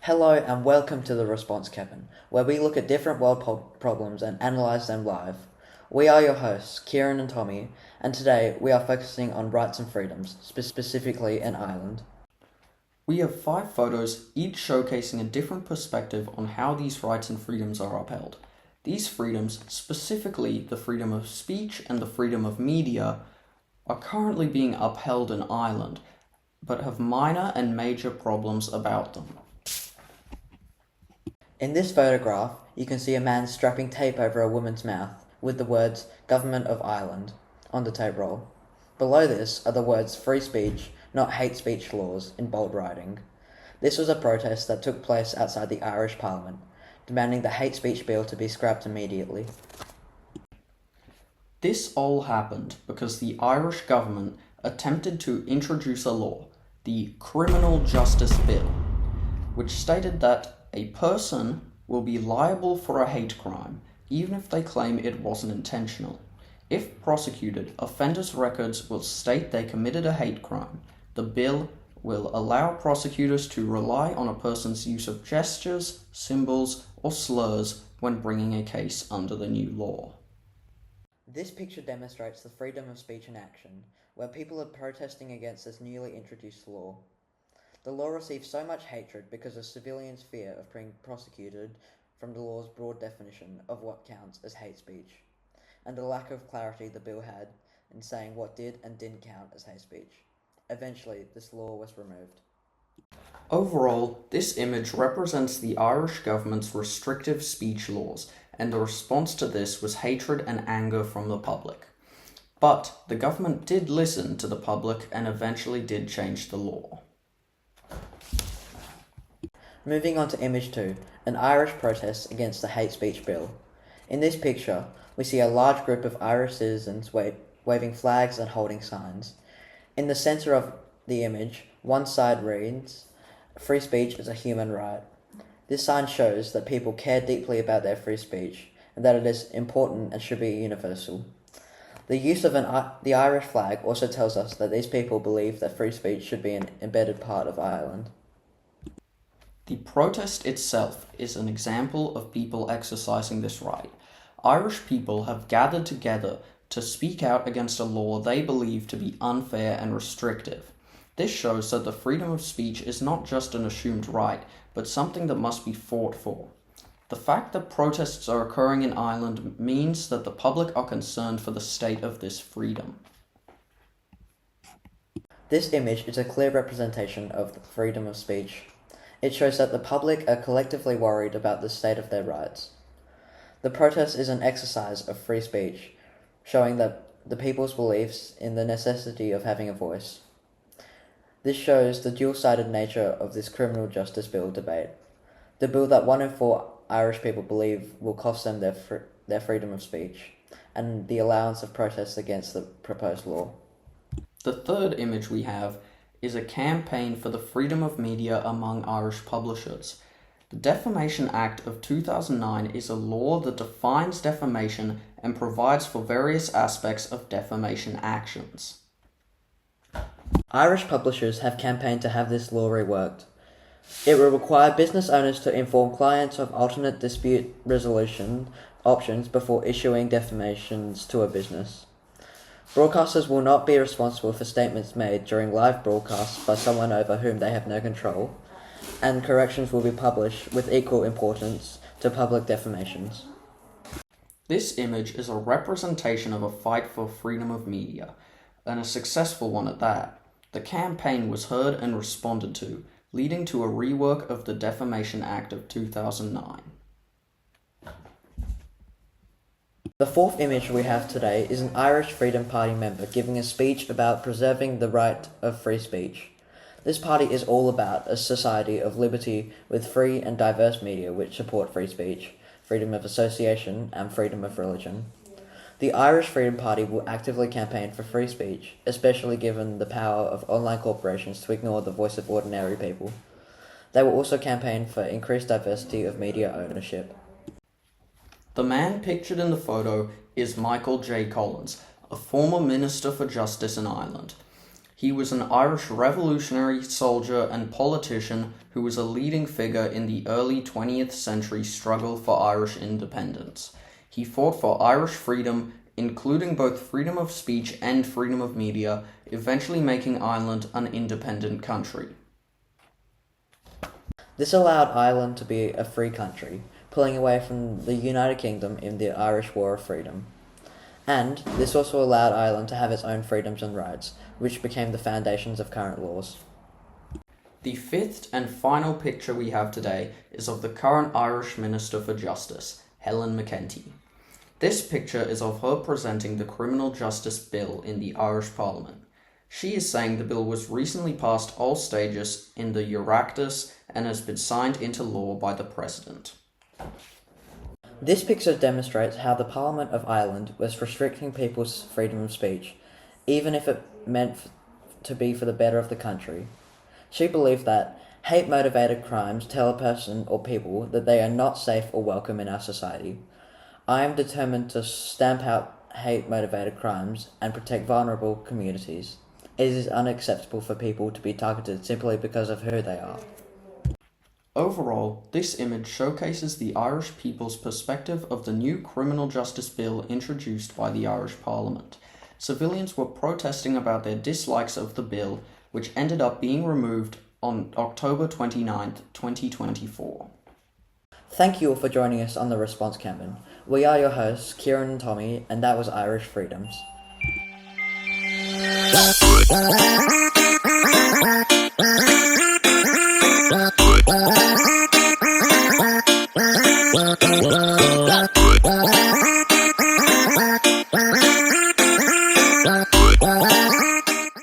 Hello and welcome to the Response Cabin, where we look at different world problems and analyse them live. We are your hosts, Kieran and Tommy, and today we are focusing on rights and freedoms, specifically in Ireland. We have 5 photos, each showcasing a different perspective on how these rights and freedoms are upheld. These freedoms, specifically the freedom of speech and the freedom of media, are currently being upheld in Ireland, but have minor and major problems about them. In this photograph, you can see a man strapping tape over a woman's mouth with the words Government of Ireland on the tape roll. Below this are the words free speech, not hate speech laws in bold writing. This was a protest that took place outside the Irish Parliament, demanding the hate speech bill to be scrapped immediately. This all happened because the Irish government attempted to introduce a law, the Criminal Justice Bill, which stated that a person will be liable for a hate crime even if they claim it wasn't intentional. If prosecuted, offenders' records will state they committed a hate crime. The bill will allow prosecutors to rely on a person's use of gestures, symbols, or slurs when bringing a case under the new law. This picture demonstrates the freedom of speech in action, where people are protesting against this newly introduced law. The law receives so much hatred because of civilians' fear of being prosecuted from the law's broad definition of what counts as hate speech, and the lack of clarity the bill had in saying what did and didn't count as hate speech. Eventually, this law was removed. Overall, this image represents the Irish government's restrictive speech laws, and the response to this was hatred and anger from the public. But the government did listen to the public and eventually did change the law. Moving on to image 2, an Irish protest against the hate speech bill. In this picture, we see a large group of Irish citizens waving flags and holding signs. In the centre of the image, one side reads, "Free speech is a human right." This sign shows that people care deeply about their free speech and that it is important and should be universal. The use of the Irish flag also tells us that these people believe that free speech should be an embedded part of Ireland. The protest itself is an example of people exercising this right. Irish people have gathered together to speak out against a law they believe to be unfair and restrictive. This shows that the freedom of speech is not just an assumed right, but something that must be fought for. The fact that protests are occurring in Ireland means that the public are concerned for the state of this freedom. This image is a clear representation of the freedom of speech. It shows that the public are collectively worried about the state of their rights. The protest is an exercise of free speech, showing that the people's beliefs in the necessity of having a voice. This shows the dual-sided nature of this criminal justice bill debate. The bill that 1 in 4 Irish people believe will cost them their freedom of speech, and the allowance of protests against the proposed law. The third image we have is a campaign for the freedom of media among Irish publishers. The Defamation Act of 2009 is a law that defines defamation and provides for various aspects of defamation actions. Irish publishers have campaigned to have this law reworked. It will require business owners to inform clients of alternate dispute resolution options before issuing defamations to a business. Broadcasters will not be responsible for statements made during live broadcasts by someone over whom they have no control, and corrections will be published with equal importance to public defamations. This image is a representation of a fight for freedom of media, and a successful one at that. The campaign was heard and responded to, leading to a rework of the Defamation Act of 2009. The fourth image we have today is an Irish Freedom Party member giving a speech about preserving the right of free speech. This party is all about a society of liberty with free and diverse media which support free speech, freedom of association, and freedom of religion. The Irish Freedom Party will actively campaign for free speech, especially given the power of online corporations to ignore the voice of ordinary people. They will also campaign for increased diversity of media ownership. The man pictured in the photo is Michael J. Collins, a former Minister for Justice in Ireland. He was an Irish revolutionary soldier and politician who was a leading figure in the early 20th century struggle for Irish independence. He fought for Irish freedom, including both freedom of speech and freedom of media, eventually making Ireland an independent country. This allowed Ireland to be a free country, pulling away from the United Kingdom in the Irish War of Freedom. And this also allowed Ireland to have its own freedoms and rights, which became the foundations of current laws. The fifth and final picture we have today is of the current Irish Minister for Justice, Helen McEntee. This picture is of her presenting the Criminal Justice Bill in the Irish Parliament. She is saying the bill was recently past all stages in the Oireachtas and has been signed into law by the President. This picture demonstrates how the Parliament of Ireland was restricting people's freedom of speech, even if it meant to be for the better of the country. She believed that hate-motivated crimes tell a person or people that they are not safe or welcome in our society. I am determined to stamp out hate-motivated crimes and protect vulnerable communities. It is unacceptable for people to be targeted simply because of who they are. Overall, this image showcases the Irish people's perspective of the new criminal justice bill introduced by the Irish Parliament. Civilians were protesting about their dislikes of the bill, which ended up being removed on October 29, 2024. Thank you all for joining us on the Response Cabin. We are your hosts, Kieran and Tommy, and that was Irish Freedoms.